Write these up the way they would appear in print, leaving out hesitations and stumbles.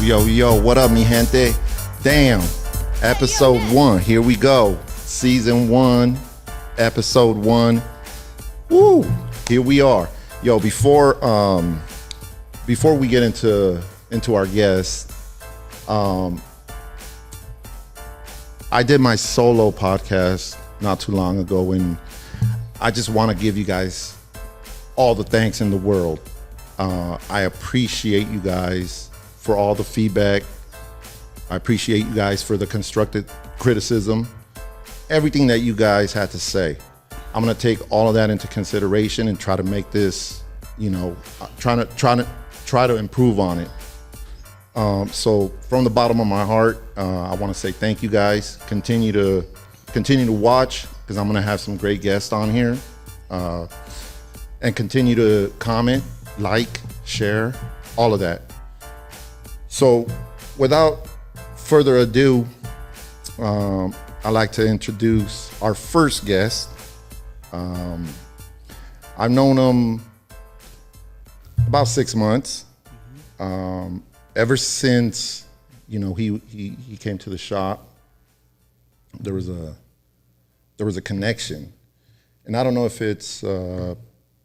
Yo, what up, mi gente? Damn, episode 1, here we go. Season 1, episode 1. Woo, here we are. Yo, before we get into our guest, I did my solo podcast not too long ago, and I just want to give you guys all the thanks in the world. I appreciate you guys for all the feedback. I appreciate you guys for the constructive criticism. Everything that you guys had to say. I'm gonna take all of that into consideration and try to make this, try to improve on it. So from the bottom of my heart, I want to say thank you guys. Continue to watch, because I'm gonna have some great guests on here, and continue to comment, like, share, all of that. So without further ado, I'd like to introduce our first guest. I've known him about 6 months. Ever since, he came to the shop, there was a connection. And I don't know if it's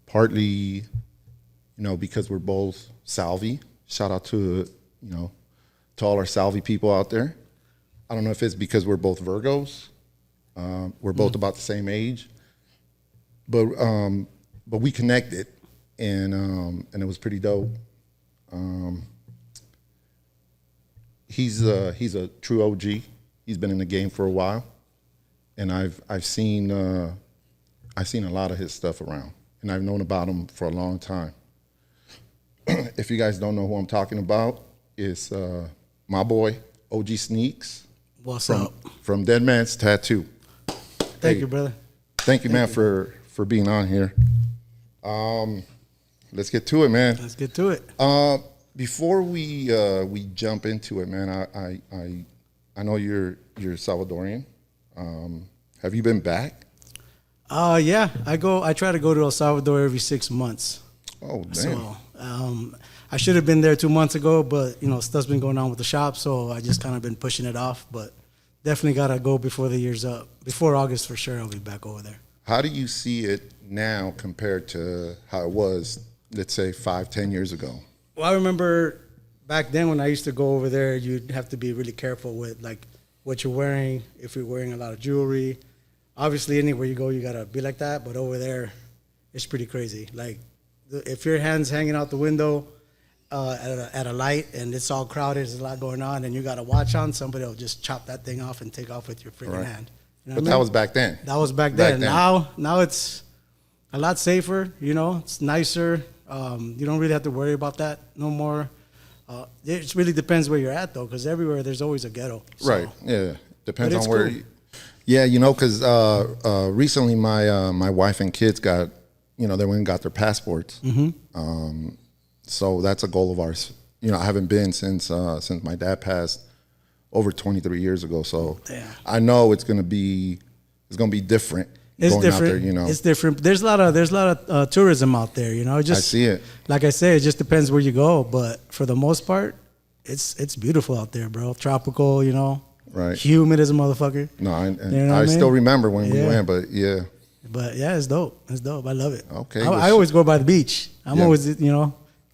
partly, because we're both Salvi. Shout out to all our Salvi people out there. I don't know if it's because we're both Virgos. We're both about the same age, but we connected, and it was pretty dope. He's a true OG. He's been in the game for a while, and I've seen a lot of his stuff around, and I've known about him for a long time. If you guys don't know who I'm talking about, it's my boy OG Sneeks. What's up? From Dead Man's Tattoo. Thank you, brother. Thank you, man, for being on here. Let's get to it, man. Let's get to it. Before we jump into it, man, I know you're Salvadorian. Have you been back? Yeah, I try to go to El Salvador every 6 months. Oh, damn. So, I should have been there 2 months ago, but stuff's been going on with the shop, so I just kind of been pushing it off. But definitely gotta go before the year's up. Before August, for sure, I'll be back over there. How do you see it now compared to how it was, let's say, 5-10 years ago? Well, I remember back then when I used to go over there, you'd have to be really careful with like what you're wearing. If you're wearing a lot of jewelry, obviously anywhere you go, you gotta be like that. But over there, it's pretty crazy. Like if your hand's hanging out the window at a light and it's all crowded, there's a lot going on, and you got a watch on, somebody will just chop that thing off and take off with your freaking hand. But that was back then. That was back then. Now it's a lot safer. It's nicer. You don't really have to worry about that no more. It really depends where you're at, though, because everywhere there's always a ghetto. So. Right. Yeah. Depends on where. Cool. Yeah, because recently my wife and kids got, they went and got their passports. Mm-hmm. So that's a goal of ours. I haven't been since my dad passed over 23 years ago. So I know it's gonna be different. It's going different. Out there, It's different. There's a lot of tourism out there. I see it. Like I say, it just depends where you go. But for the most part, it's beautiful out there, bro. Tropical, Right. Humid as a motherfucker. No, I still remember when we went, but yeah. But yeah, it's dope. It's dope. I love it. Okay. I always go by the beach. I'm always,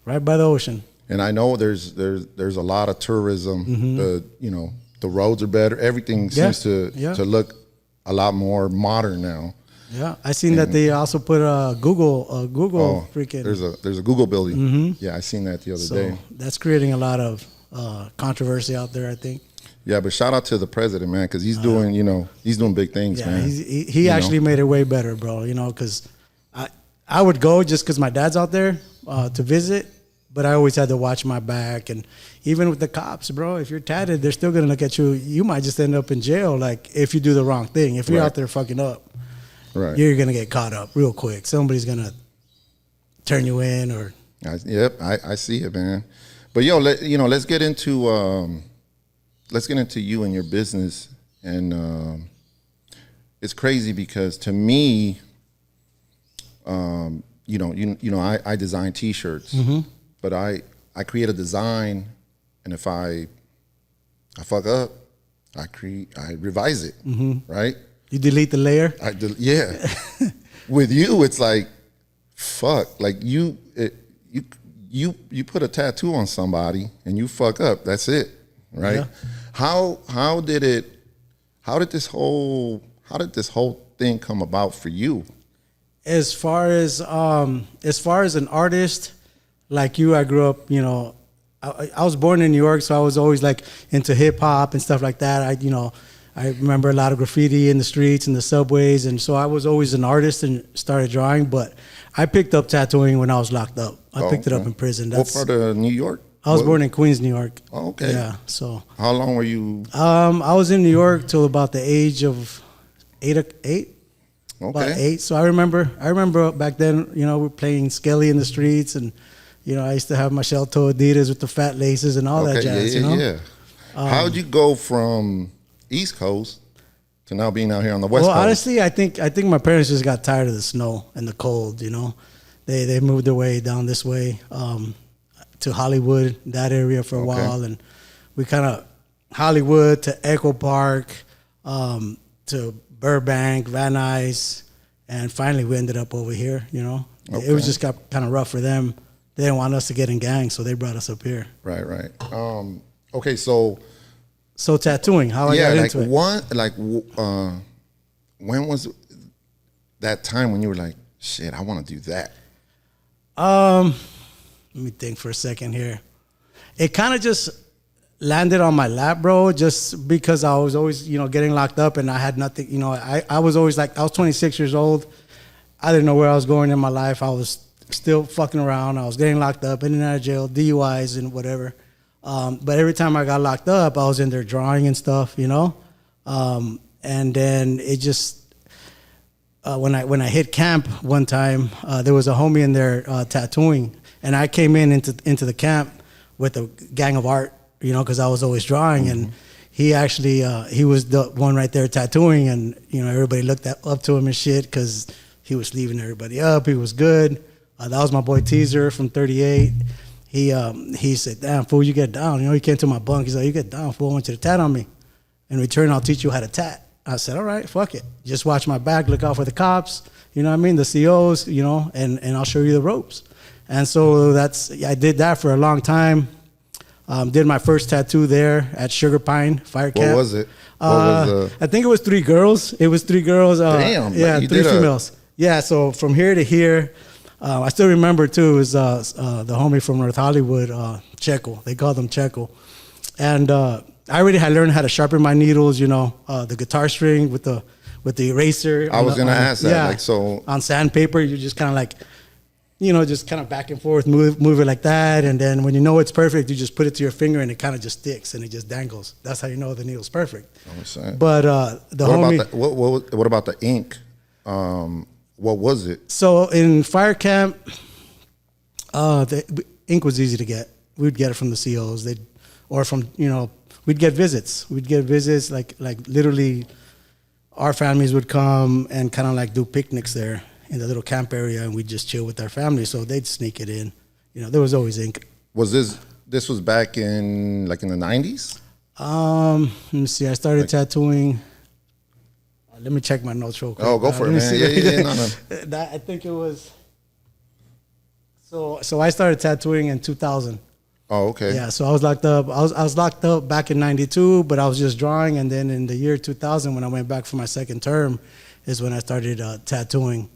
right by the ocean. And I know there's a lot of tourism. Mm-hmm. The roads are better. Everything seems to look a lot more modern now. Yeah, I seen that they also put a Google freaking. There's a Google building. Mm-hmm. Yeah, I seen that the other day. That's creating a lot of controversy out there, I think. Yeah, but shout out to the president, man, because he's doing big things, man. He actually made it way better, bro. Because I would go just because my dad's out there to visit, but I always had to watch my back. And even with the cops, bro, if you're tatted, they're still gonna look at you. You might just end up in jail, like if you do the wrong thing. If you're out there fucking up, you're gonna get caught up real quick. Somebody's gonna turn you in, or. I see it, man. But let's get into you and your business. And it's crazy because to me, I design T-shirts, mm-hmm. but I create a design, and if I fuck up, I revise it, right? You delete the layer. Yeah. With you, it's like, fuck. Like you put a tattoo on somebody and you fuck up. That's it, right? Yeah. How did this whole thing come about for you? As far as an artist, like you, I grew up, you know, I was born in New York, so I was always like into hip hop and stuff like that. I remember a lot of graffiti in the streets and the subways, and so I was always an artist and started drawing. But I picked up tattooing when I was locked up. I picked it up in prison. What part of New York? I was born in Queens, New York. Oh, okay. Yeah. So how long were you? I was in New York till about the age of eight. Okay. About 8. So I remember back then, you know, we're playing Skelly in the streets, and you know, I used to have my shell toe Adidas with the fat laces and all that jazz. Yeah. How'd you go from East Coast to now being out here on the West Coast? Well, honestly, I think my parents just got tired of the snow and the cold. You know, they moved their way down this way to Hollywood, that area for a while, and we kind of Hollywood to Echo Park to Burbank, Van Nuys, and finally we ended up over here. You know, it was just got kind of rough for them. They didn't want us to get in gangs, so they brought us up here. Right. Okay, so tattooing, how I got into it. When was that time when you were like, shit, I want to do that? Let me think for a second here. It kind of just landed on my lap, bro, just because I was always, you know, getting locked up and I had nothing, you know, I was always like, I was 26 years old. I didn't know where I was going in my life. I was still fucking around. I was getting locked up, in and out of jail, DUIs and whatever. But every time I got locked up, I was in there drawing and stuff, you know? And then it just, when I hit camp one time, there was a homie in there tattooing, and I came into the camp with a gang of art, you know, because I was always drawing, and he actually, he was the one right there tattooing, and, you know, everybody looked up to him and shit because he was leaving everybody up. He was good. That was my boy Teaser from 38. He said, damn, fool, you get down. You know, he came to my bunk. He's like, you get down, fool. I want you to tat on me. In return, I'll teach you how to tat. I said, all right, fuck it. Just watch my back, look out for the cops, you know what I mean, the COs, you know, and I'll show you the ropes. And so I did that for a long time. Did my first tattoo there at Sugar Pine Fire Camp. What was it? I think it was 3 girls. It was 3 girls. Damn. Yeah, 3 females. Yeah, so from here to here, I still remember too, is the homie from North Hollywood, Checo. They called him Checo. And I already had learned how to sharpen my needles, you know, the guitar string with the eraser. I was going to ask that. Yeah, like, so on sandpaper, you just kind of like, you know, just kind of back and forth, move it like that. And then when you know it's perfect, you just put it to your finger and it kind of just sticks and it just dangles. That's how you know the needle's perfect. But what about the ink? What was it? So in fire camp, the ink was easy to get. We'd get it from the COs. Or from, you know, we'd get visits. We'd get visits, like literally our families would come and kind of like do picnics there in the little camp area, and we'd just chill with our family. So they'd sneak it in. You know, there was always ink. Was this was back in like in the 90s? Let me see. I started tattooing. Let me check my notes real quick. Oh, go for it, man. Yeah. No. I think it was. So I started tattooing in 2000. Oh, okay. Yeah, so I was locked up. I was locked up back in 92, but I was just drawing. And then in the year 2000, when I went back for my second term, is when I started tattooing.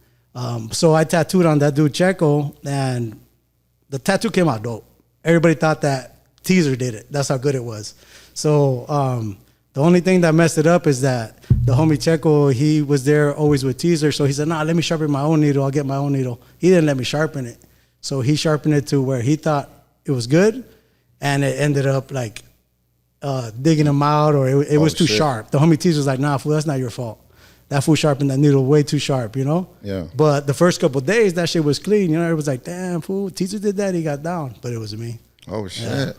So I tattooed on that dude Checo, and the tattoo came out dope. Everybody thought that Teaser did it. That's how good it was. So the only thing that messed it up is that the homie Checo, he was there always with Teaser. So he said, nah, let me sharpen my own needle. I'll get my own needle. He didn't let me sharpen it. So he sharpened it to where he thought it was good, and it ended up like digging him out, or it was too sharp. The homie Teaser was like, nah, fool, that's not your fault. That fool sharpened that needle way too sharp, you know? Yeah. But the first couple of days, that shit was clean. You know, it was like, damn, fool, Teaser did that, he got down. But it was me. Oh, shit. Yeah.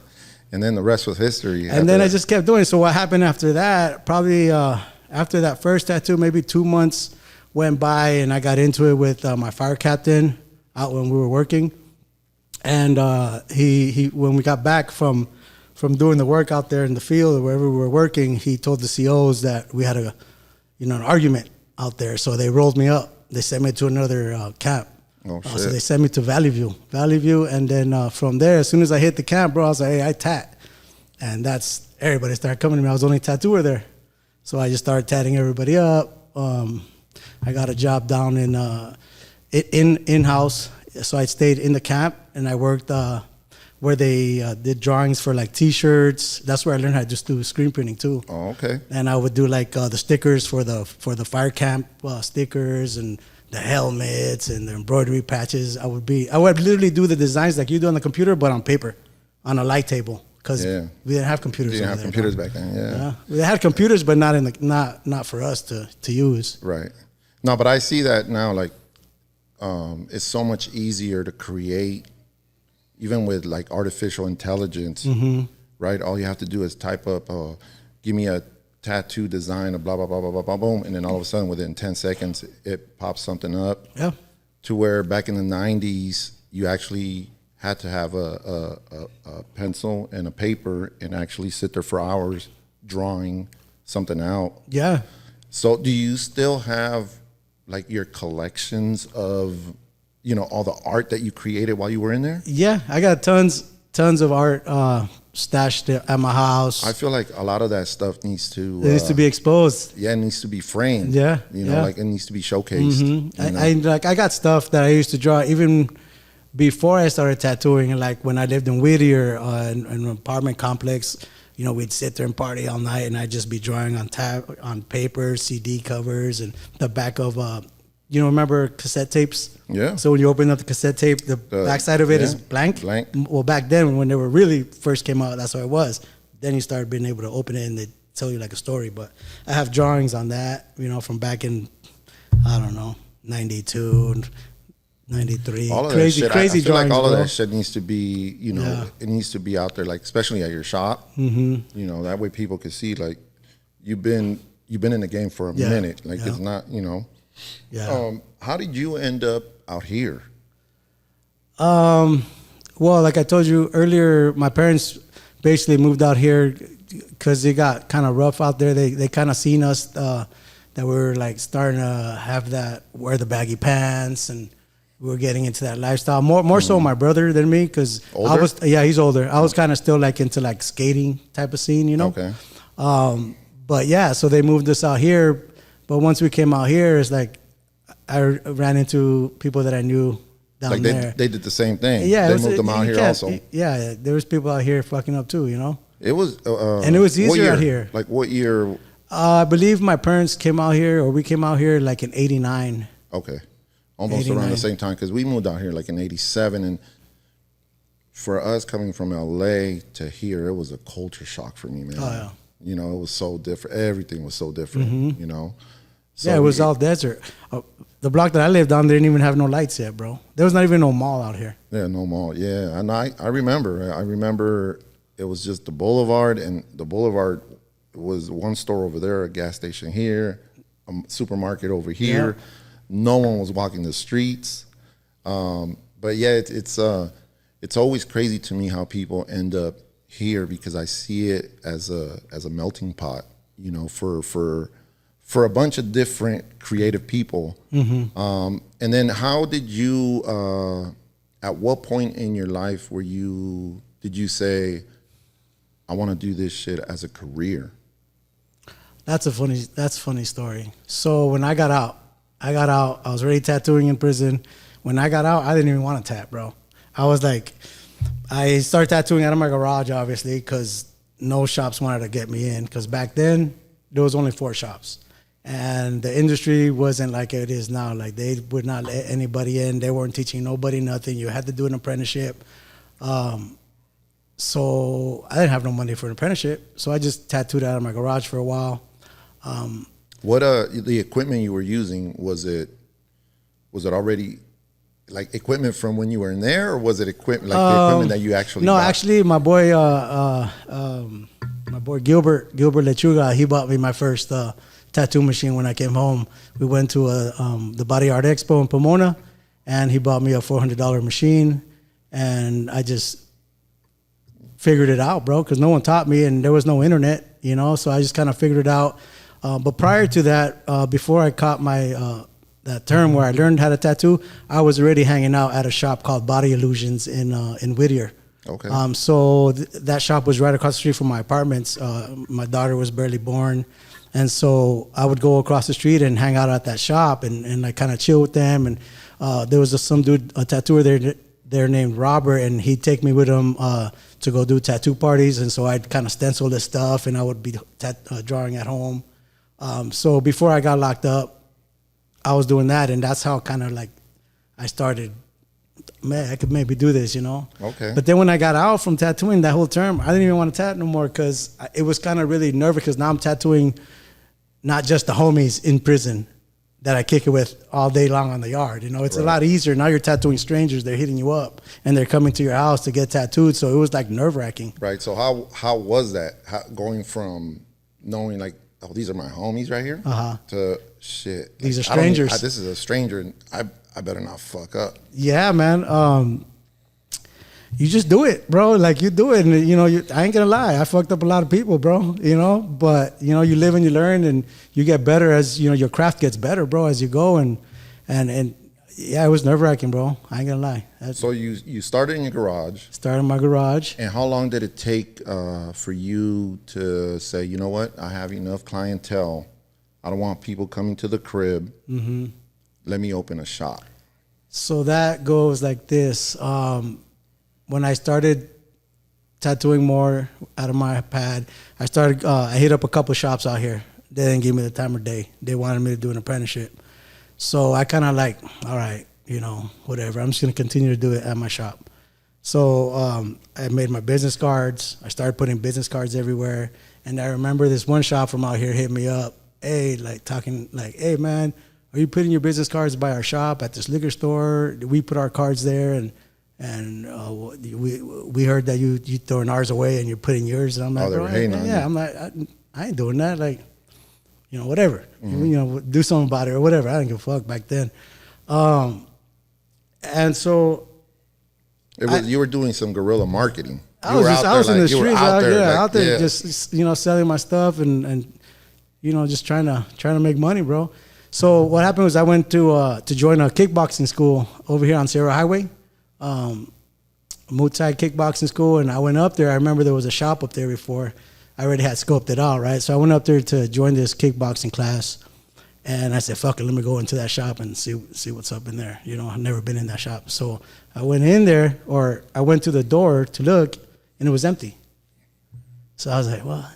And then the rest was history. And then I just kept doing it. So what happened after that, probably after that first tattoo, maybe 2 months went by, and I got into it with my fire captain out when we were working. And he when we got back from from doing the work out there in the field or wherever we were working, he told the COs that we had an argument out there. So they rolled me up. They sent me to another camp. Oh, shit. So they sent me to Valley View, and then from there, as soon as I hit the camp, bro, I was like, hey, I tat. And that's, everybody started coming to me. I was the only tattooer there. So I just started tatting everybody up. I got a job down in-house. So I stayed in the camp, and I worked where they did drawings for like T-shirts. That's where I learned how to just do screen printing too. Oh, okay. And I would do like the stickers for the fire camp stickers and the helmets and the embroidery patches. I would literally do the designs like you do on the computer, but on paper, on a light table, because we didn't have computers. You didn't have computers back then. Yeah. We had computers, but not for us to use. Right. No, but I see that now. Like, it's so much easier to create, even with like artificial intelligence. Mm-hmm. Right. All you have to do is type up, give me a tattoo design, blah blah blah blah blah blah, boom, and then all of a sudden, within 10 seconds, it pops something up. Yeah. To where back in the 90s, you actually had to have a pencil and a paper and actually sit there for hours drawing something out. Yeah. So do you still have like your collections of, all the art that you created while you were in there? Yeah, I got tons of art stashed at my house. I feel like a lot of that stuff needs to... It needs to be exposed. Yeah, it needs to be framed. Yeah. Like it needs to be showcased. Mm-hmm. I got stuff that I used to draw even before I started tattooing. Like when I lived in Whittier in an apartment complex, we'd sit there and party all night, and I'd just be drawing on paper, CD covers, and the back of remember cassette tapes? Yeah. So when you open up the cassette tape, the backside of it is blank. Well, back then when they were really first came out, that's what it was. Then you started being able to open it and they tell you like a story. But I have drawings on that, from back in, I don't know, 92, 93. All of crazy that shit, I feel drawings, like all of bro. that shit needs to be, it needs to be out there, like especially at your shop. Mm-hmm. That way people can see like you've been in the game for a minute. Like it's not, Yeah. How did you end up out here? Well, like I told you earlier, my parents basically moved out here because it got kind of rough out there. They kind of seen us that we were like starting to have that, wear the baggy pants, and we were getting into that lifestyle. More so my brother than me, because he's older. I was kind of still like into like skating type of scene, Okay. But yeah, so they moved us out here. But once we came out here, it's like I ran into people that I knew down there. They did the same thing. Yeah, they moved them out here also. Yeah, there was people out here fucking up too, It was, and it was easier out here. Like what year? I believe my parents came out here, or we came out here like in '89. Okay, almost 89. around the same time, because we moved out here like in '87, and for us coming from LA to here, it was a culture shock for me, man. Oh yeah. It was so different. Everything was so different. Mm-hmm. So yeah, it was all desert. The block that I lived on, they didn't even have no lights yet, bro. There was not even no mall out here. Yeah, no mall. Yeah, and I remember it was just the boulevard, and the boulevard was one store over there, a gas station here, a supermarket over here. Yeah. No one was walking the streets. But yeah, it's always crazy to me how people end up here, because I see it as a melting pot, for a bunch of different creative people. Mm-hmm. And then how did you, at what point in your life did you say, I want to do this shit as a career? That's a funny story. So when I got out, I was already tattooing in prison. When I got out, I didn't even want to tat, bro. I started tattooing out of my garage, obviously, because no shops wanted to get me in, because back then there was only 4 shops. And the industry wasn't like it is now. Like, they would not let anybody in. They weren't teaching nobody nothing. You had to do an apprenticeship. So I didn't have no money for an apprenticeship. So I just tattooed out of my garage for a while. What the equipment you were using, was it already like equipment from when you were in there, or was it equipment like the equipment that you actually bought? Actually my boy Gilbert Lechuga, he bought me my first tattoo machine when I came home. We went to the Body Art Expo in Pomona, and he bought me a $400 machine, and I just figured it out, bro, because no one taught me and there was no internet, you know, so I just kind of figured it out. But prior to that, before I caught my that term where I learned how to tattoo, I was already hanging out at a shop called Body Illusions in Whittier. Okay. So that shop was right across the street from my apartments. My daughter was barely born. And so I would go across the street and hang out at that shop and like kind of chill with them. And there was some dude, a tattooer there named Robert, and he'd take me with him to go do tattoo parties. And so I'd kind of stencil this stuff and I would be drawing at home. So before I got locked up, I was doing that. And that's how kind of like I started, man, I could maybe do this, you know? Okay. But then when I got out from tattooing that whole term, I didn't even want to tattoo no more because it was kind of really nervous because now I'm tattooing not just the homies in prison that I kick it with all day long on the yard. You know, it's a lot easier. Now you're tattooing strangers. They're hitting you up and they're coming to your house to get tattooed. So it was like nerve-wracking. Right. So how was that? Going from knowing like, oh, these are my homies right here to shit. These like, are strangers. This is a stranger and I better not fuck up. Yeah, man. You just do it, bro. Like you do it, and you know, I ain't gonna lie. I fucked up a lot of people, bro. You know, but you know, you live and you learn, and you get better as you know. Your craft gets better, bro, as you go. And yeah, it was nerve wracking, bro. I ain't gonna lie. So you started in your garage. Started in my garage. And how long did it take for you to say, you know what, I have enough clientele. I don't want people coming to the crib. Mm-hmm. Let me open a shop. So that goes like this. When I started tattooing more out of my pad, I hit up a couple shops out here. They didn't give me the time of day. They wanted me to do an apprenticeship. So I kind of like, all right, you know, whatever. I'm just going to continue to do it at my shop. So I made my business cards. I started putting business cards everywhere. And I remember this one shop from out here hit me up. Hey, like talking like, hey, man, are you putting your business cards by our shop at this liquor store? We put our cards there, and we heard that you throwing ours away and you're putting yours. And I'm like, bro, yeah, I'm like, I ain't doing that. Like, you know, whatever. Mm-hmm. You know, do something about it or whatever. I didn't give a fuck back then. And so you were doing some guerrilla marketing. I was in the streets out there just, you know, selling my stuff and you know, just trying to make money, bro. So what happened was I went to join a kickboxing school over here on Sierra Highway, Muay Thai kickboxing school, and I went up there. I remember there was a shop up there before. I already had scoped it out, right? So I went up there to join this kickboxing class, and I said, fuck it, let me go into that shop and see what's up in there. You know, I've never been in that shop. So I went in there, or I went to the door to look, and it was empty. So I was like, well,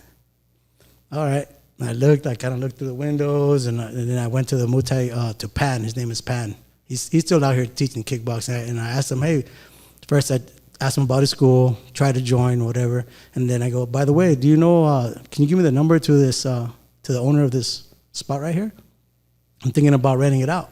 all right. And I kind of looked through the windows, and then I went to the Muay Thai, to Pan. His name is Pan. He's still out here teaching kickboxing. And I asked him, hey, first I asked him about his school, tried to join, whatever. And then I go, by the way, do you know, can you give me the number to this, to the owner of this spot right here? I'm thinking about renting it out.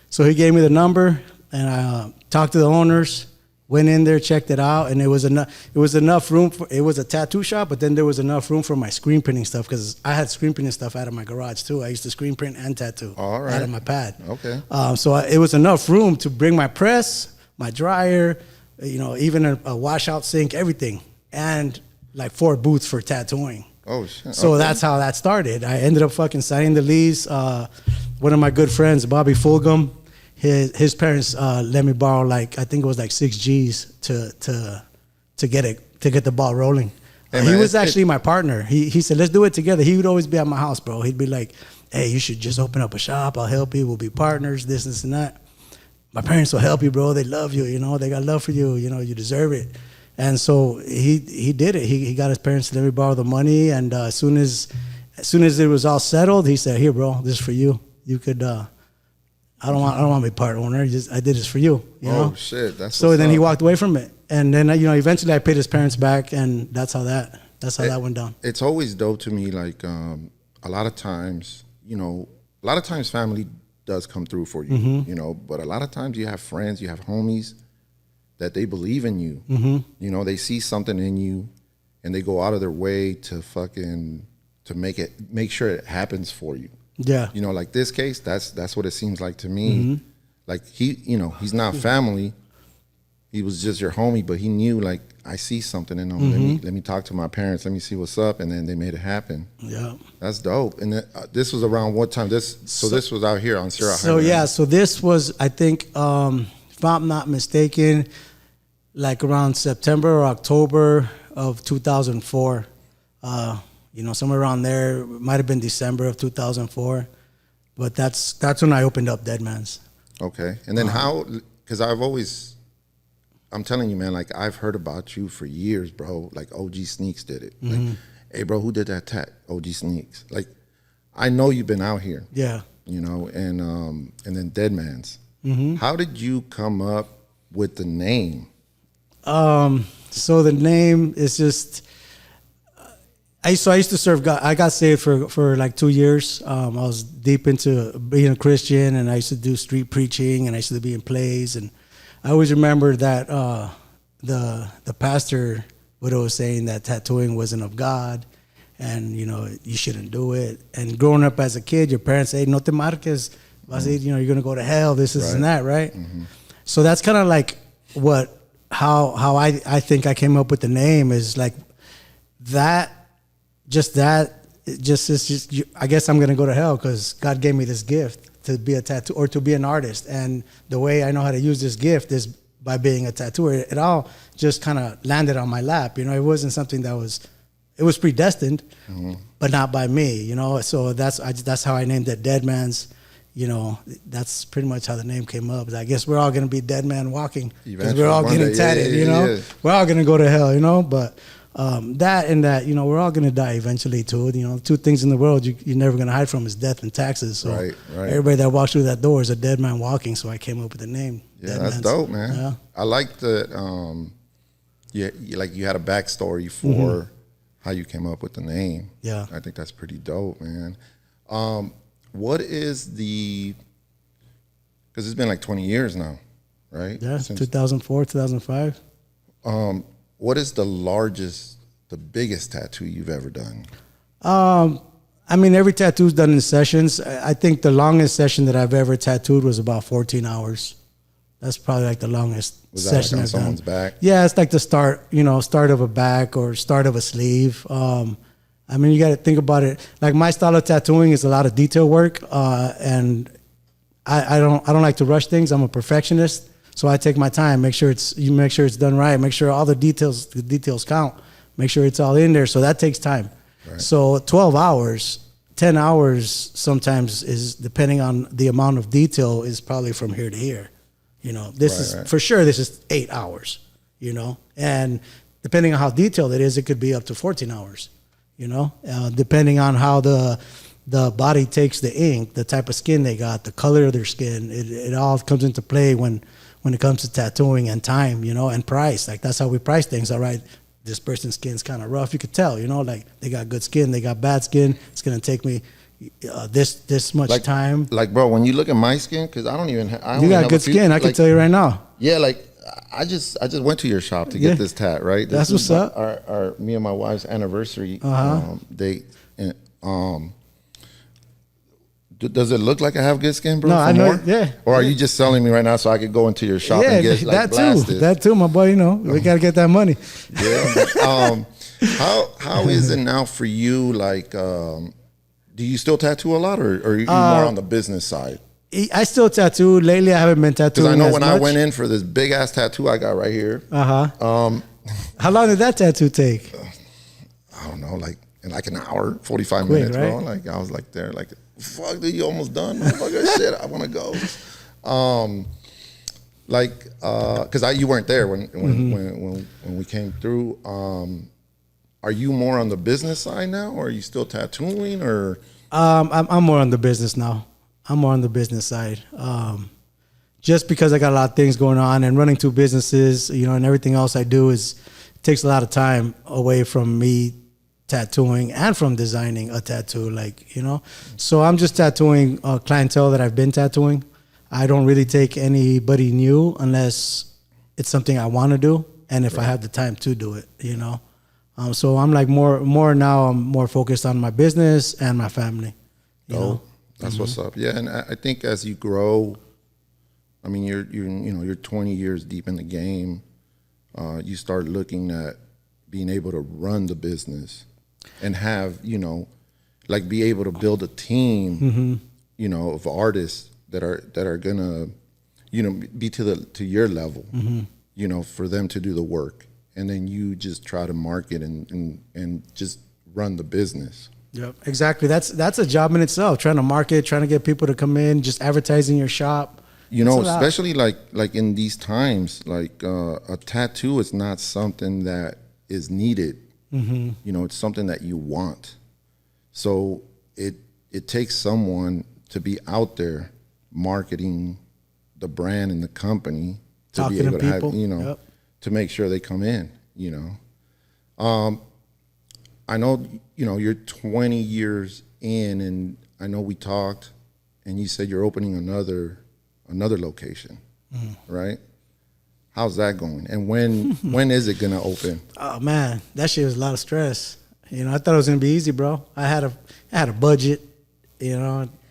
So he gave me the number, and I talked to the owners. Went in there, checked it out, and it was enough room for, it was a tattoo shop, but then there was enough room for my screen printing stuff, because I had screen printing stuff out of my garage too. I used to screen print and tattoo out of my pad. Okay. So it was enough room to bring my press, my dryer, you know, even a washout sink, everything, and like 4 booths for tattooing. Oh shit. So that's how that started. I ended up fucking signing the lease. One of my good friends, Bobby Fulgham, his parents let me borrow, like, I think it was like 6 G's to get the ball rolling. Hey, he was actually my partner. He said, let's do it together. He would always be at my house, bro. He'd be like, hey, you should just open up a shop. I'll help you. We'll be partners, this and that. My parents will help you, bro. They love you, you know. They got love for you. You know, you deserve it. And so he did it. He got his parents to let me borrow the money. And as soon as it was all settled, he said, here, bro, this is for you. You could... I don't want to be part owner. I did this for you. You know? Oh shit! That's so. Then he walked away from it, and then you know, eventually I paid his parents back, and that's how that went down. It's always dope to me. Like a lot of times, you know, family does come through for you. Mm-hmm. You know, but a lot of times you have friends, you have homies that they believe in you. Mm-hmm. You know, they see something in you, and they go out of their way to make sure it happens for you. Yeah. You know, like this case, that's what it seems like to me. Mm-hmm. Like he's not family, he was just your homie, but he knew like I see something in him. Let me talk to my parents. Let me see what's up, and then they made it happen. Yeah, that's dope. And this was around what time? This was out here on Sierra So Highway. yeah, so this was, I think, if I'm not mistaken, like around September or October of 2004. Somewhere around there. It might have been December of 2004, but that's when I opened up Dead Man's. Okay, and then how? Because I'm telling you, man, like I've heard about you for years, bro. Like OG Sneeks did it. Like, hey, bro, who did that tat? OG Sneeks. Like, I know you've been out here. Yeah. And then Dead Man's. How did you come up with the name? So the name is just. I used to serve God. I got saved for like 2 years. I was deep into being a Christian, and I used to do street preaching, and I used to be in plays. And I always remember that the pastor would always saying that tattooing wasn't of God, and you shouldn't do it. And growing up as a kid, your parents say, "No te marques," you're gonna go to hell. This and that, right? So that's kind of like how I think I came up with the name is like that. I guess I'm gonna go to hell because God gave me this gift to be a tattoo or to be an artist, and the way I know how to use this gift is by being a tattooer. It all just kind of landed on my lap. It wasn't something it was predestined, but not by me. So that's how I named it Dead Man's. That's pretty much how the name came up. I guess we're all gonna be dead man walking because we're all getting tatted. We're all gonna go to hell. But. We're all going to die eventually too. Two things in the world you're never going to hide from is death and taxes. So right. Everybody that walks through that door is a dead man walking. So I came up with the name. Yeah, that's dope, man. Yeah. I like that. You had a backstory for how you came up with the name. Yeah, I think that's pretty dope, man. What is because it's been like 20 years now, right? Yeah, since 2004, 2005. What is the biggest tattoo you've ever done? Every tattoo's done in sessions. I think the longest session that I've ever tattooed was about 14 hours. That's probably like the longest session like on I've someone's done. Back? Yeah, it's like the start of a back or start of a sleeve. You got to think about it. Like my style of tattooing is a lot of detail work, and I don't like to rush things. I'm a perfectionist. So I take my time, make sure it's done right, make sure all the details count, make sure it's all in there. So that takes time. Right. So 12 hours, 10 hours sometimes is depending on the amount of detail is probably from here to here. For sure this is 8 hours, and depending on how detailed it is, it could be up to 14 hours, depending on how the body takes the ink, the type of skin they got, the color of their skin, it all comes into play when it comes to tattooing and time, and price. Like that's how we price things. All right, this person's skin's kind of rough. You could tell, like they got good skin, they got bad skin. It's gonna take me this much time. Like, bro, when you look at my skin, because I don't even. You got good skin. I can tell you right now. Yeah, like I just went to your shop to get this tat. Right. That's what's up. Our me and my wife's anniversary date. Does it look like I have good skin, bro? No, I know. Yeah. Or are you just selling me right now so I could go into your shop and get like blasted? That too, my boy. We gotta get that money. Yeah. How is it now for you? Like, do you still tattoo a lot, or are you more on the business side? I still tattoo. Lately, I haven't been tattooing. Because I know as when much. I went in for this big ass tattoo I got right here. How long did that tattoo take? I don't know, like in like an hour, 45 Quick, minutes, right? bro. Like I was like there, like. Fuck, dude, you almost done, motherfucker. Shit, I want to go. Because you weren't there when we came through. Are you more on the business side now, or are you still tattooing? Or I'm more on the business now. I'm more on the business side. Just because I got a lot of things going on and running two businesses, and everything else I do takes a lot of time away from me tattooing and from designing a tattoo, so I'm just tattooing clientele that I've been tattooing. I don't really take anybody new unless it's something I want to do and if I have the time to do it, so I'm like more now. I'm more focused on my business and my family. That's what's up. Yeah, and I think as you grow I mean, you're 20 years deep in the game. You start looking at being able to run the business and have, like be able to build a team, of artists that are gonna, be to your level, for them to do the work, and then you just try to market and just run the business. Yep, exactly. That's a job in itself. Trying to market, trying to get people to come in, just advertising your shop. Especially like in these times, like a tattoo is not something that is needed. It's something that you want. So it takes someone to be out there marketing the brand and the company to Talking be able to people. have, to make sure they come in, I know, you're 20 years in, and I know we talked and you said you're opening another location, right? How's that going? And when is it gonna open? Oh man, that shit was a lot of stress. I thought it was gonna be easy, bro. I had a budget,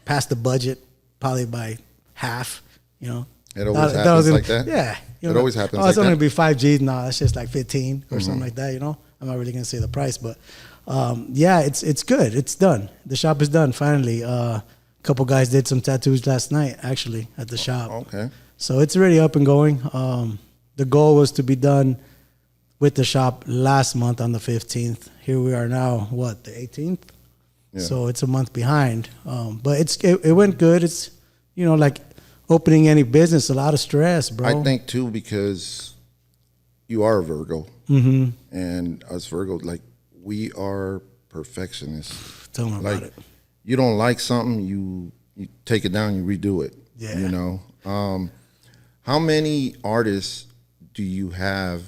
passed the budget probably by half. It always happens like that. Yeah, it always happens. Oh, it's like only that? gonna be 5 G's. No, that's just like 15 or something like that. I'm not really gonna say the price, but it's good. It's done. The shop is done finally. A couple guys did some tattoos last night actually at the shop. Okay. So it's already up and going. The goal was to be done with the shop last month on the 15th. Here we are now, the 18th? Yeah. So it's a month behind. But it went good. It's, like opening any business, a lot of stress, bro. I think too, because you are a Virgo. And us Virgos, like, we are perfectionists. Tell me about it. You don't like something, you take it down, you redo it. Yeah. How many artists do you have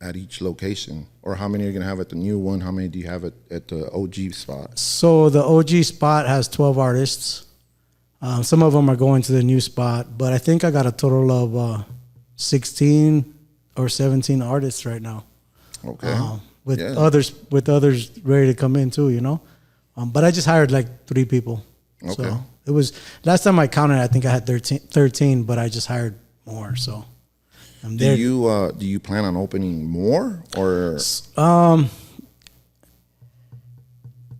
at each location? Or how many are you going to have at the new one? How many do you have at the OG spot? So the OG spot has 12 artists. Some of them are going to the new spot, but I think I got a total of 16 or 17 artists right now. Okay. With others ready to come in too, But I just hired like 3 people. Okay. So it was, last time I counted, I think I had 13, but I just hired more. So do you plan on opening more, or?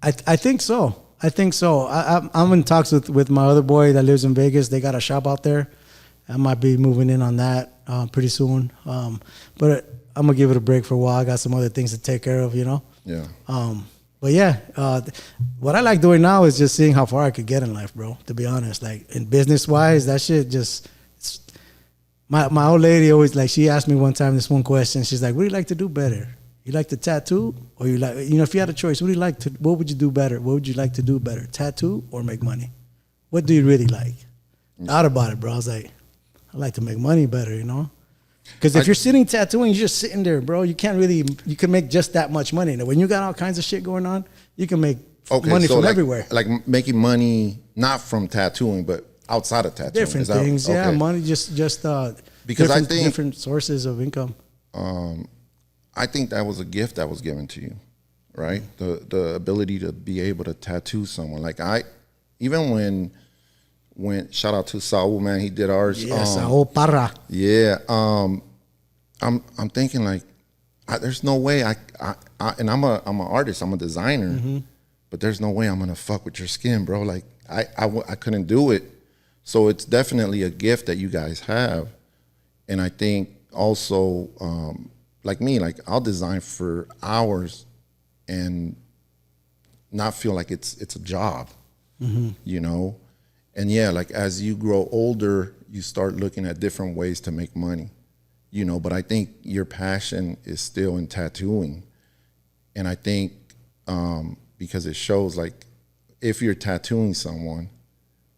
I think so. I'm in talks with my other boy that lives in Vegas. They got a shop out there. I might be moving in on that pretty soon. But I'm gonna give it a break for a while. I got some other things to take care of, Yeah. But yeah, what I like doing now is just seeing how far I could get in life, bro. To be honest, like in business wise, that shit just. My old lady always, like, she asked me one time this one question. She's like, "What do you like to do better? You like to tattoo, or you like, if you had a choice, what would you do better? What would you like to do better, tattoo or make money? What do you really like?" Thought about it, bro. I was like, I like to make money better, Because if you're sitting tattooing, you're just sitting there, bro. You can make just that much money. Now, when you got all kinds of shit going on, you can make money from everywhere. Like making money not from tattooing, but outside of tattooing. Different things, okay. Yeah. Money, just because I think different sources of income. I think that was a gift that was given to you, right? The ability to be able to tattoo someone. Like even when shout out to Saul, man, he did ours. Yeah, Saul Parra. Yeah, I'm thinking like, there's no way and I'm an artist, I'm a designer, but there's no way I'm gonna fuck with your skin, bro. Like I couldn't do it. So it's definitely a gift that you guys have, and I think also. Like me, like I'll design for hours and not feel like it's a job, And yeah, like as you grow older, you start looking at different ways to make money, but I think your passion is still in tattooing. And I think because it shows, like, if you're tattooing someone,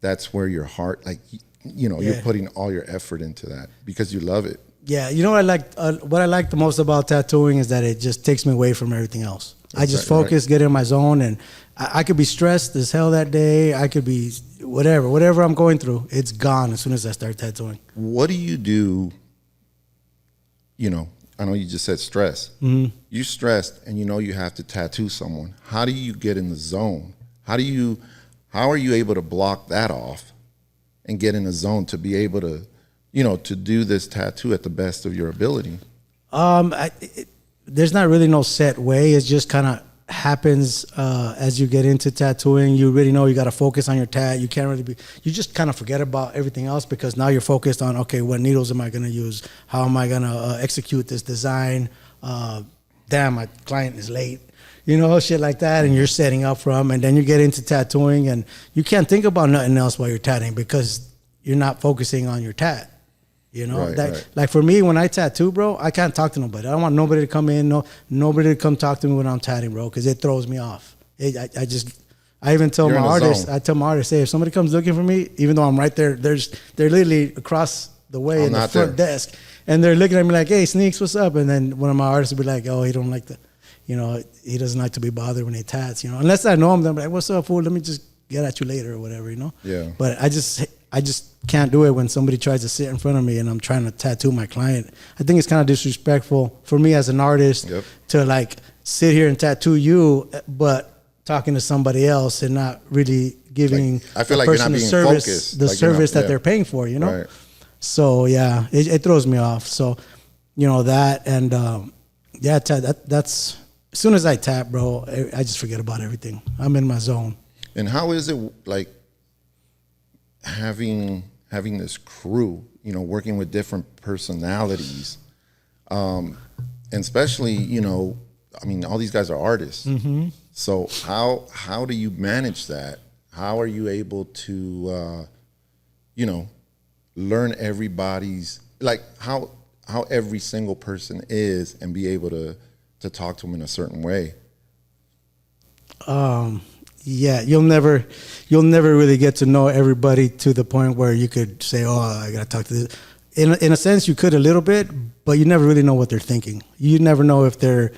that's where your heart, like, you're putting all your effort into that because you love it. Yeah, what I like the most about tattooing is that it just takes me away from everything else. I just focus, get in my zone, and I could be stressed as hell that day. I could be whatever I'm going through, it's gone as soon as I start tattooing. What do you do? I know you just said stress. You're stressed and you have to tattoo someone. How do you get in the zone? How are you able to block that off and get in the zone to be able to to do this tattoo at the best of your ability? There's not really no set way. It just kind of happens as you get into tattooing. You really know you got to focus on your tat. You can't really you just kind of forget about everything else because now you're focused on, okay, what needles am I going to use? How am I going to execute this design? Damn, my client is late. Shit like that, and you're setting up from, and then you get into tattooing, and you can't think about nothing else while you're tatting because you're not focusing on your tat. Right. Like for me, when I tattoo, bro, I can't talk to nobody. I don't want nobody to come in, nobody to come talk to me when I'm tatting, bro, because it throws me off. I even tell my artists, hey, if somebody comes looking for me, even though I'm right there, they're literally across the way in the front desk, and they're looking at me like, hey, Sneeks, what's up? And then one of my artists will be like, oh, he don't like the, he doesn't like to be bothered when he tats, unless I know him, then I'm like, what's up, fool? Let me just get at you later or whatever, Yeah. But I just can't do it when somebody tries to sit in front of me and I'm trying to tattoo my client. I think it's kind of disrespectful for me as an artist to like sit here and tattoo you, but talking to somebody else and not really giving I feel like you're not being focused. The service that they're paying for, Right. So yeah, it throws me off. So, that and that's as soon as I tap, bro, I just forget about everything. I'm in my zone. And how is it like having this crew, working with different personalities, and especially, all these guys are artists. Mm-hmm. So how do you manage that? How are you able to, learn everybody's, like how every single person is and be able to talk to them in a certain way? Yeah, you'll never really get to know everybody to the point where you could say, oh, I got to talk to this. In a sense, you could a little bit, but you never really know what they're thinking. You never know if they're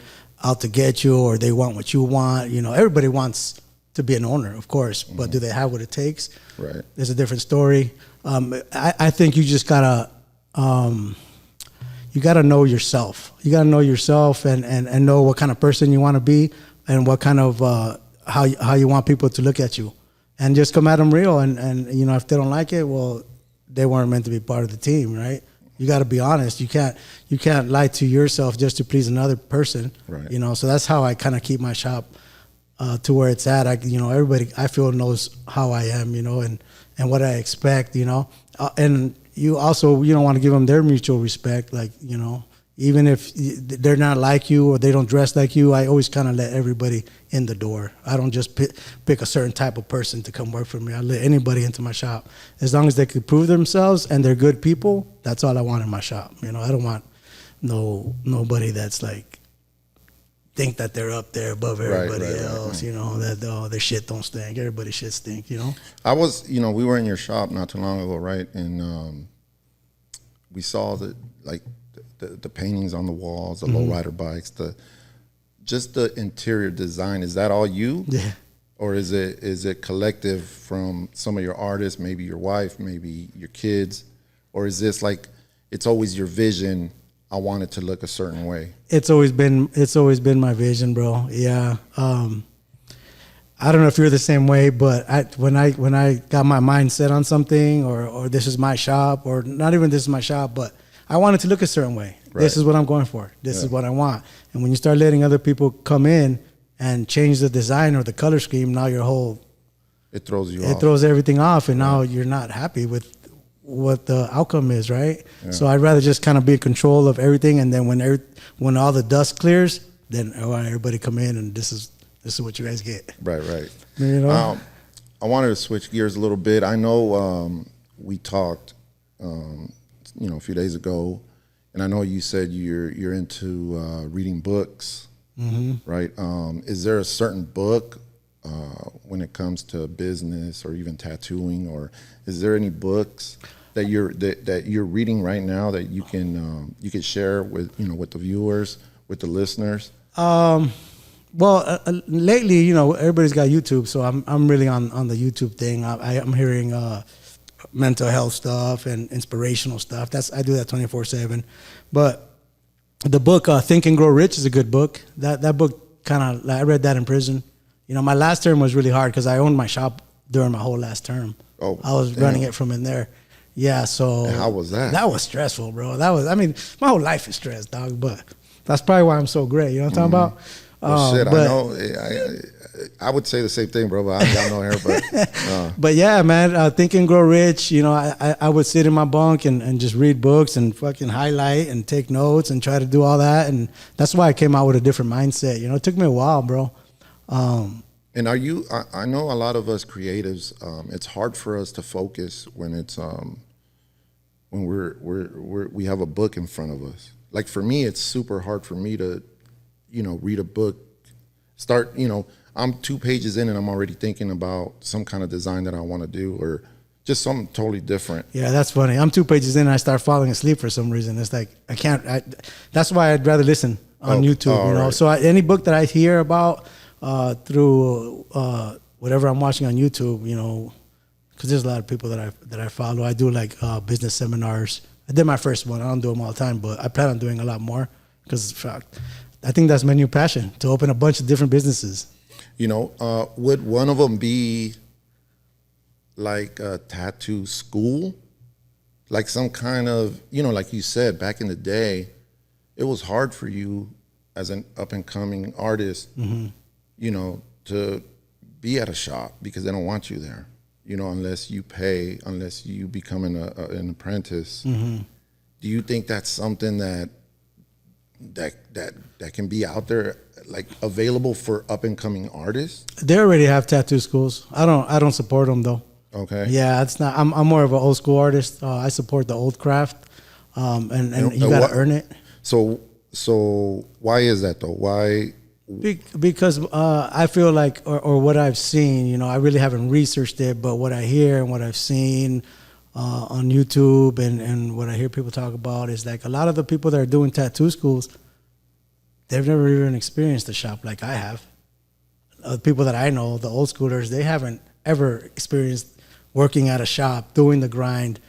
out to get you or they want what you want. Everybody wants to be an owner, of course, but do they have what it takes? Right. There's a different story. I think you just gotta know yourself. You gotta know yourself and know what kind of person you want to be and what kind of how you want people to look at you, and just come at them real. And if they don't like it, well, they weren't meant to be part of the team, right? You got to be honest. You can't lie to yourself just to please another person, right? So that's how I kind of keep my shop to where it's at. Everybody I feel knows how I am, and what I expect, and you also don't want to give them their mutual respect, like even if they're not like you or they don't dress like you, I always kind of let everybody in the door. I don't just pick a certain type of person to come work for me. I let anybody into my shop. As long as they could prove themselves and they're good people, that's all I want in my shop. I don't want nobody that's like, think that they're up there above everybody else, that their shit don't stink. Everybody's shit stink, I was, we were in your shop not too long ago, right? And we saw that, like, the paintings on the walls, the lowrider bikes, just the interior design. Is that all you? Yeah. Or is it collective from some of your artists, maybe your wife, maybe your kids? Or is this like, it's always your vision, I want it to look a certain way? It's always been my vision, bro. Yeah. I don't know if you're the same way, but when I got my mind set on something or this is my shop, or not even this is my shop, but I want it to look a certain way. Right. This is what I'm going for. This is what I want. And when you start letting other people come in and change the design or the color scheme, now your whole... It throws you off. It throws everything off, and now you're not happy with what the outcome is, right? Yeah. So I'd rather just kind of be in control of everything, and then when all the dust clears, then everybody come in, and this is what you guys get. Right. I wanted to switch gears a little bit. I know we talked... a few days ago, and I know you said you're into reading books, right? Is there a certain book when it comes to business or even tattooing, or is there any books that you're reading right now that you can share with with the viewers, with the listeners? Well, lately, everybody's got YouTube, so I'm really on the YouTube thing. I'm hearing mental health stuff and inspirational stuff. I do that 24/7. But the book Think and Grow Rich is a good book. That book I read that in prison. My last term was really hard because I owned my shop during my whole last term. Oh, I was running it from in there. Yeah, so And how was that? That was stressful, bro. I mean, my whole life is stress, dog. But that's probably why I'm so great. You know what I'm talking about? Well, shit, I know. I would say the same thing, bro, but I ain't got no hair. But But yeah, man, Think and Grow Rich. You know, I would sit in my bunk and just read books and fucking highlight and take notes and try to do all that. And that's why I came out with a different mindset. You know, it took me a while, bro. And are you? I know a lot of us creatives. It's hard for us to focus when it's when we have a book in front of us. Like for me, it's super hard for me to, read a book. Start, I'm 2 pages in and I'm already thinking about some kind of design that I want to do or just something totally different. Yeah, that's funny. I'm 2 pages in and I start falling asleep for some reason. It's like I can't. That's why I'd rather listen on YouTube. You know, right. so any book that I hear about through whatever I'm watching on YouTube, because there's a lot of people that I follow. I do like business seminars. I did my first one. I don't do them all the time, but I plan on doing a lot more because I think that's my new passion, to open a bunch of different businesses. Would one of them be like a tattoo school? Like some kind of, like you said, back in the day, it was hard for you as an up and coming artist, to be at a shop because they don't want you there, unless you pay, unless you become an apprentice. Mm-hmm. Do you think that's something that can be out there, like available for up and coming artists? They already have tattoo schools. I don't support them though. Okay. Yeah, it's not. I'm more of an old school artist. I support the old craft, and you gotta earn it. So why is that though? Why? Because I feel like, or what I've seen, I really haven't researched it, but what I hear and what I've seen on YouTube and what I hear people talk about is like a lot of the people that are doing tattoo schools, they've never even experienced a shop like I have. People that I know, the old schoolers, they haven't ever experienced working at a shop, doing the grind,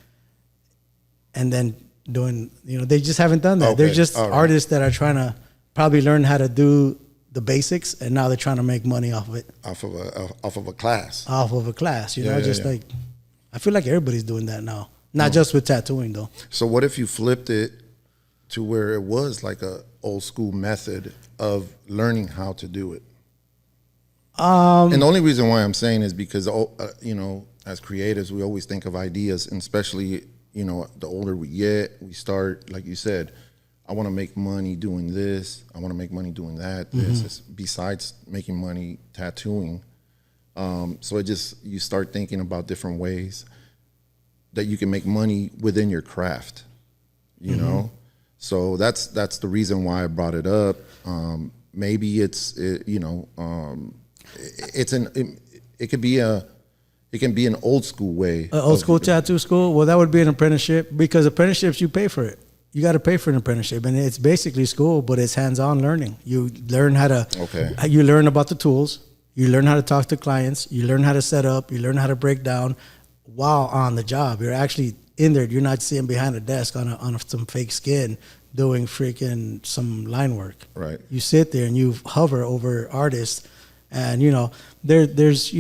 and then doing, they just haven't done that. Okay. They're just artists that are trying to probably learn how to do the basics, and now they're trying to make money off of it. Off of a class. Off of a class, like, I feel like everybody's doing that now. Not just with tattooing though. So what if you flipped it to where it was like a old school method of learning how to do it? And the only reason why I'm saying is because, as creatives, we always think of ideas, and especially, the older we get, we start, like you said, I want to make money doing this. I want to make money doing that. Mm-hmm. This, besides making money tattooing. So you start thinking about different ways that you can make money within your craft, know? So that's the reason why I brought it up. Maybe it can be an old school way. An old school tattoo school? Well, that would be an apprenticeship, because apprenticeships, you pay for it. You got to pay for an apprenticeship, and it's basically school, but it's hands-on learning. You learn you learn about the tools. You learn how to talk to clients. You learn how to set up. You learn how to break down while on the job. You're actually in there. You're not sitting behind a desk on some fake skin doing freaking some line work. Right. You sit there and you hover over artists, and there's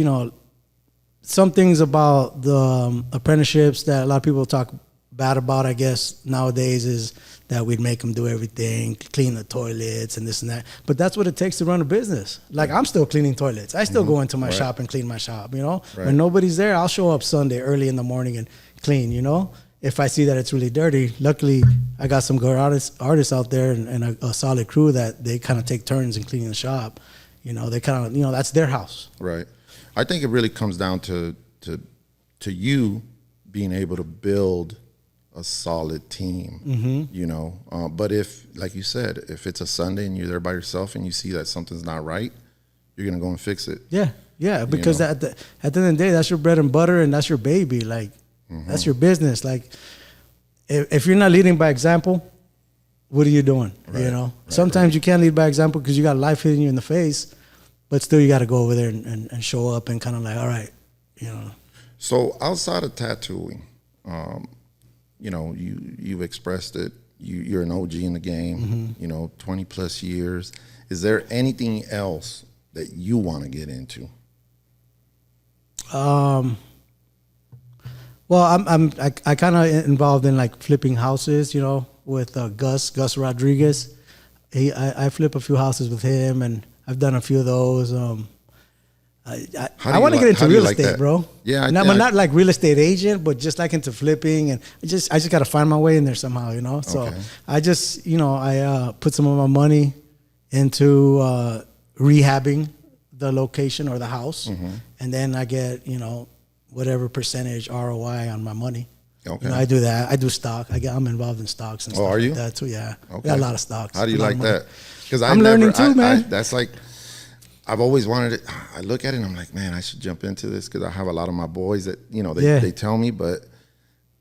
some things about the apprenticeships that a lot of people talk bad about, I guess, nowadays, is that we'd make them do everything, clean the toilets and this and that. But that's what it takes to run a business. Like, I'm still cleaning toilets. I still go into my shop and clean my shop, Right. When nobody's there, I'll show up Sunday early in the morning and clean, If I see that it's really dirty. Luckily, I got some good artists out there and a solid crew that they kind of take turns in cleaning the shop. They kind of, that's their house. Right. I think it really comes down to you being able to build a solid team, but if, like you said, if it's a Sunday and you're there by yourself and you see that something's not right, you're going to go and fix it. Yeah. Because at the end of the day, that's your bread and butter and that's your baby. Like, that's your business. Like, if you're not leading by example, what are you doing? Right. Sometimes you can't lead by example because you got life hitting you in the face, but still you got to go over there and show up and kind of like, all right, So outside of tattooing, you've expressed it. You're an OG in the game, 20 plus years. Is there anything else that you want to get into? Well, I kind of involved in like flipping houses, you know, with Gus Rodriguez. I flip a few houses with him, and I've done a few of those. I want to get into real estate, bro. Yeah, not like real estate agent, but just like into flipping, and I just got to find my way in there somehow, you know. So I just, you know, I put some of my money into rehabbing the location or the house, and then I get, you know, whatever percentage ROI on my money. Okay. You know, I do that. I do stock. I'm involved in stocks and stuff are you? like that too. Yeah, Okay. got a lot of stocks. How do you like that? Because I'm learning too, man. That's like, I've always wanted it. I look at it and I'm like, man, I should jump into this because I have a lot of my boys that, you know, they tell me, but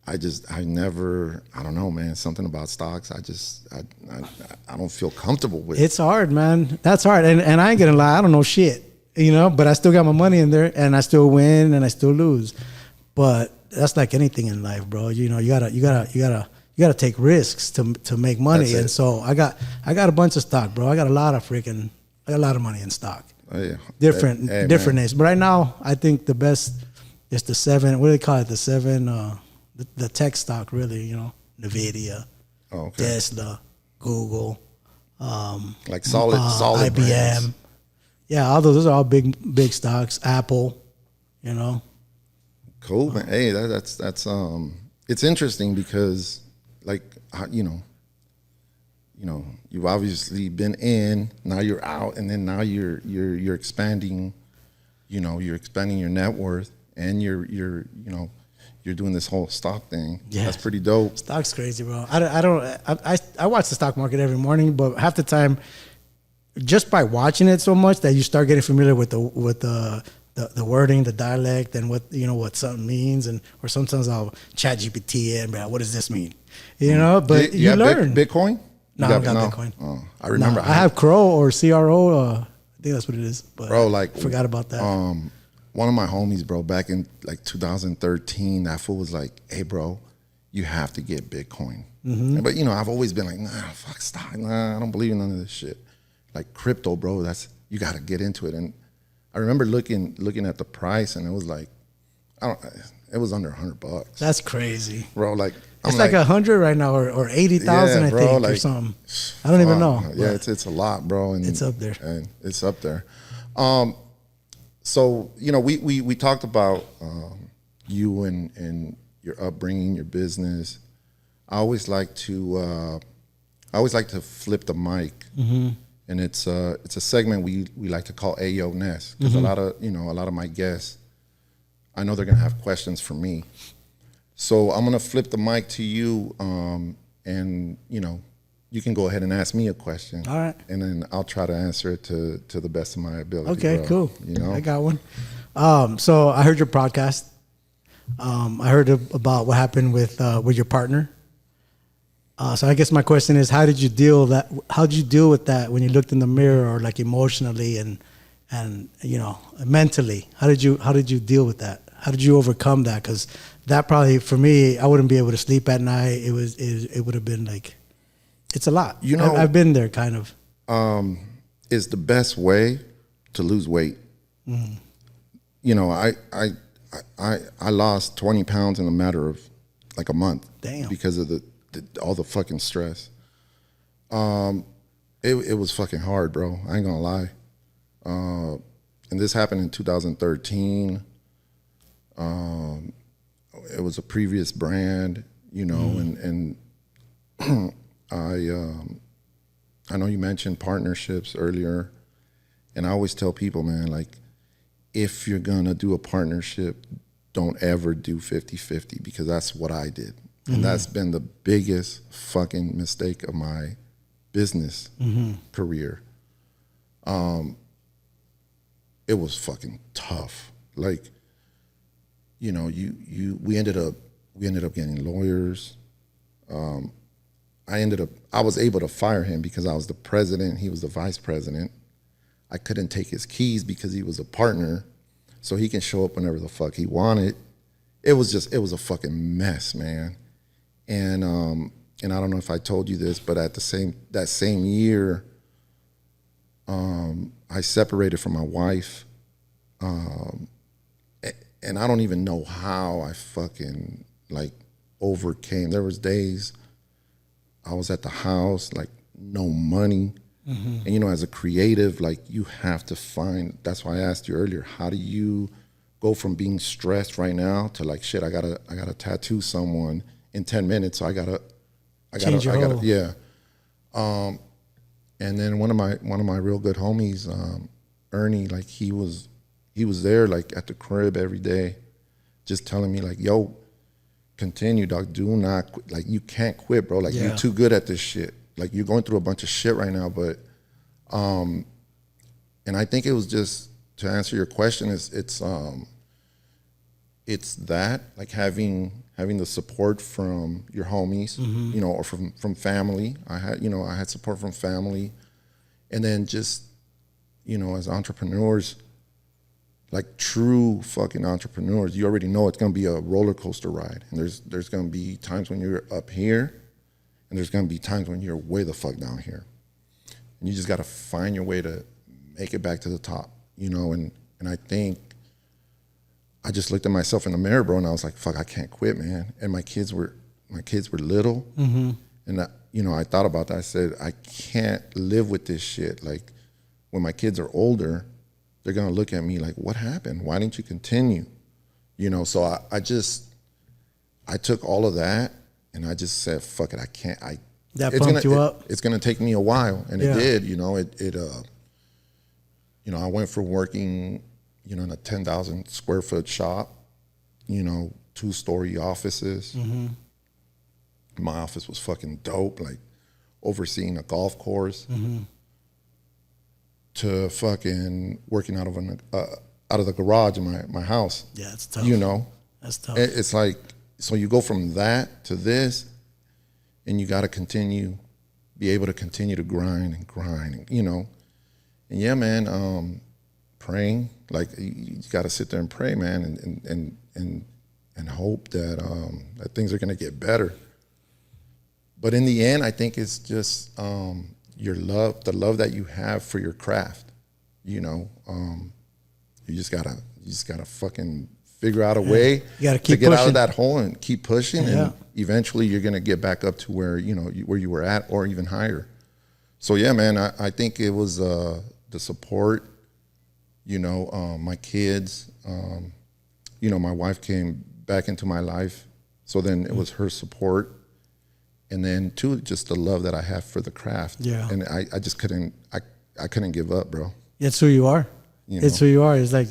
I don't know, man, something about stocks. I don't feel comfortable with. It's hard, man. That's hard. And I ain't gonna lie, I don't know shit, you know, but I still got my money in there and I still win and I still lose. But that's like anything in life, bro. You know, you gotta take risks to make money. And so I got a bunch of stock, bro. I got a lot of money in stock. Oh, yeah. Different names. But right now, I think the best is the 7. What do they call it? The 7. The tech stock, really. You know, Nvidia, Tesla, Google, like solid IBM. brands. Yeah, all those are all big stocks. Apple, you know. Cool, man. Hey, that's it's interesting because, like, you know, you've obviously been in, now you're out, and then now you're expanding, you know, you're expanding your net worth, and you're doing this whole stock thing. Yeah. That's pretty dope. Stock's crazy, bro. I watch the stock market every morning, but half the time, just by watching it so much that you start getting familiar with the wording, the dialect, and what something means, or sometimes I'll chat GPT it and be like, what does this mean? You know, but you learn. Bitcoin? No, I don't got Bitcoin. Oh, I remember. No, I have Crow or CRO. I think that's what it is. But bro, like, I forgot about that. One of my homies, bro, back in like 2013, that fool was like, hey, bro, you have to get Bitcoin. Mm-hmm. But, you know, I've always been like, nah, fuck stock. Nah, I don't believe in none of this shit. Like crypto, bro, you got to get into it. And I remember looking at the price, and it was like, it was under $100. That's crazy, bro. Like, it's like 100 right now, or 80,000, I think, like, or something. I don't even know. Yeah, it's a lot, bro. And it's up there. And it's up there. So, you know, we talked about you and your upbringing, your business. I always like to flip the mic, and it's a segment we like to call Ayo Ness, because a lot of my guests, I know they're gonna have questions for me. So I'm gonna flip the mic to you, and you know, you can go ahead and ask me a question. All right. And then I'll try to answer it to the best of my ability. Okay, bro. cool. You know, I got one. So I heard your podcast. I heard about what happened with your partner. So I guess my question is, how did you deal with that when you looked in the mirror, or like emotionally and you know, mentally? How did you deal with that? How did you overcome that? Because that probably, for me, I wouldn't be able to sleep at night. It would have been like, it's a lot. You know, I've been there kind of. Is the best way to lose weight. Mm. You know, I lost 20 pounds in a matter of like a month. Damn. Because of all the fucking stress. It was fucking hard, bro. I ain't gonna lie. And this happened in 2013. It was a previous brand, you know, and I know you mentioned partnerships earlier, and I always tell people, man, like, if you're gonna do a partnership, don't ever do 50-50, because that's what I did. And that's been the biggest fucking mistake of my business career. It was fucking tough. Like, you know, we ended up getting lawyers. I was able to fire him because I was the president, he was the vice president. I couldn't take his keys because he was a partner, so he can show up whenever the fuck he wanted. It was a fucking mess, man. And I don't know if I told you this, but at that same year, I separated from my wife. and I don't even know how I fucking like overcame. There was days I was at the house, like no money. And you know, as a creative, like you have to find, that's why I asked you earlier, how do you go from being stressed right now to like, shit, I gotta tattoo someone in 10 minutes. So I gotta, yeah. And then one of my real good homies, Ernie, like he was there like at the crib every day, just telling me like, yo, continue, dog. Do not quit. Like you can't quit, bro. Like you're too good at this shit. Like you're going through a bunch of shit right now, but, and I think it was just to answer your question it's that like having the support from your homies, you know, or from family. I had support from family, and then just, you know, as entrepreneurs, like true fucking entrepreneurs, you already know it's gonna be a roller coaster ride, and there's gonna be times when you're up here. And there's gonna be times when you're way the fuck down here. And you just gotta find your way to make it back to the top, you know? And I think I just looked at myself in the mirror, bro, and I was like, fuck, I can't quit, man. And my kids were little. And you know, I thought about that. I said, I can't live with this shit. Like when my kids are older, they're gonna look at me like, what happened? Why didn't you continue? You know, so I took all of that, and I just said, fuck it, I can't. That pumped you up? It's going to take me a while. And it did, you know, you know, I went from working, you know, in a 10,000 square foot shop, you know, 2-story offices. My office was fucking dope, like overseeing a golf course, to fucking working out of the garage in my house. Yeah, it's tough. You know? That's tough. It's like, so you go from that to this, and you got to be able to continue to grind, you know. And yeah, man, praying, like you got to sit there and pray, man, and hope that that things are going to get better. But in the end, I think it's just the love that you have for your craft, you know. You just gotta fucking figure out a way to get pushing out of that hole and keep pushing, Yeah. and eventually you're gonna get back up to where where you were at, or even higher. So yeah, man, I think it was the support, you know, my kids, you know, my wife came back into my life, so then it was her support, and then too, just the love that I have for the craft. Yeah. And I just couldn't give up, bro. It's who you are. You know? It's who you are. It's like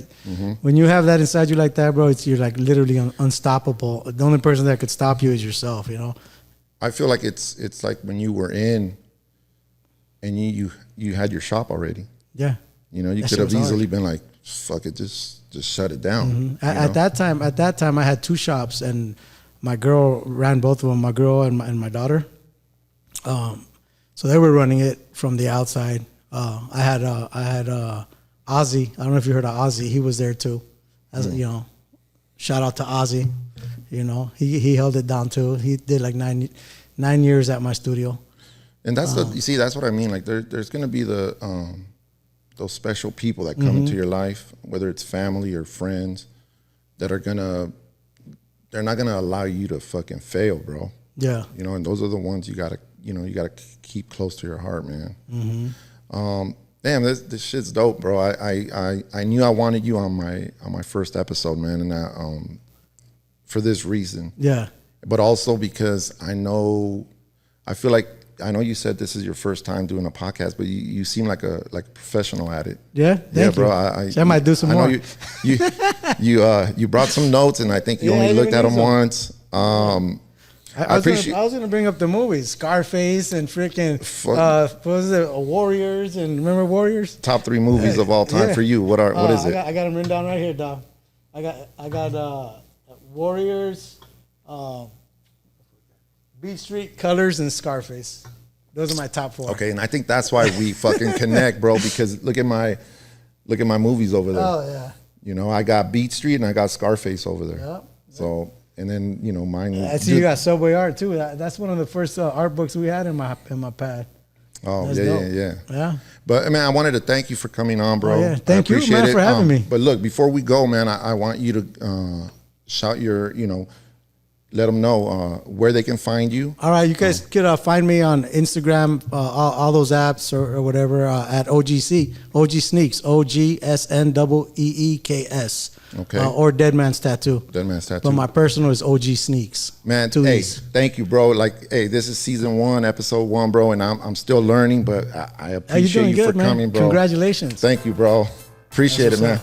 when you have that inside you like that, bro, you're like literally unstoppable. The only person that could stop you is yourself, you know? I feel like it's like when you were in and you had your shop already. Yeah. You know, you That could shit have was easily hard. been like, fuck it, just shut it down. Mm-hmm. At that time I had 2 shops, and my girl ran both of them, my girl and my daughter. So they were running it from the outside. I had Ozzy. I don't know if you heard of Ozzy. He was there too. You know, shout out to Ozzy. You know, he held it down too. He did like 9 years at my studio. And that's you see, that's what I mean. Like there's gonna be those special people that come into your life, whether it's family or friends, that they're not gonna allow you to fucking fail, bro. Yeah. You know, and those are the ones you gotta keep close to your heart, man. Damn, this shit's dope, bro. I knew I wanted you on my first episode, man, and for this reason. Yeah. But also because I know you said this is your first time doing a podcast, but you seem like a professional at it. Yeah, thank bro. you. I might do some more. You brought some notes, and I think you only looked at them once. I appreciate. I was gonna bring up the movies, Scarface and freaking what was it, Warriors, and remember Warriors? Top 3 movies of all time for you. What is it? I got them written down right here, dog. I got Warriors, Beat Street, Colors, and Scarface. Those are my top 4. Okay, and I think that's why we fucking connect, bro. Because look at my movies over there. Oh yeah. You know, I got Beat Street and I got Scarface over there. Yep. So, and then mine. I see you got Subway Art too. That's one of the first art books we had in my pad. Oh, That's yeah, dope. yeah. But, man, I wanted to thank you for coming on, bro. Oh, yeah. Thank you, man, for having me. But, look, before we go, man, I want you to shout your, let them know where they can find you. All right, you guys could find me on Instagram, all those apps or whatever at OG Sneeks, OGSNEEKS. Okay. Or Dead Man's Tattoo. Dead Man's Tattoo. But my personal is OG Sneeks. Man, thank you, bro. Like, this is season 1, episode 1, bro, and I'm still learning, but I appreciate you for coming, bro. Congratulations. Thank you, bro. Appreciate it, man.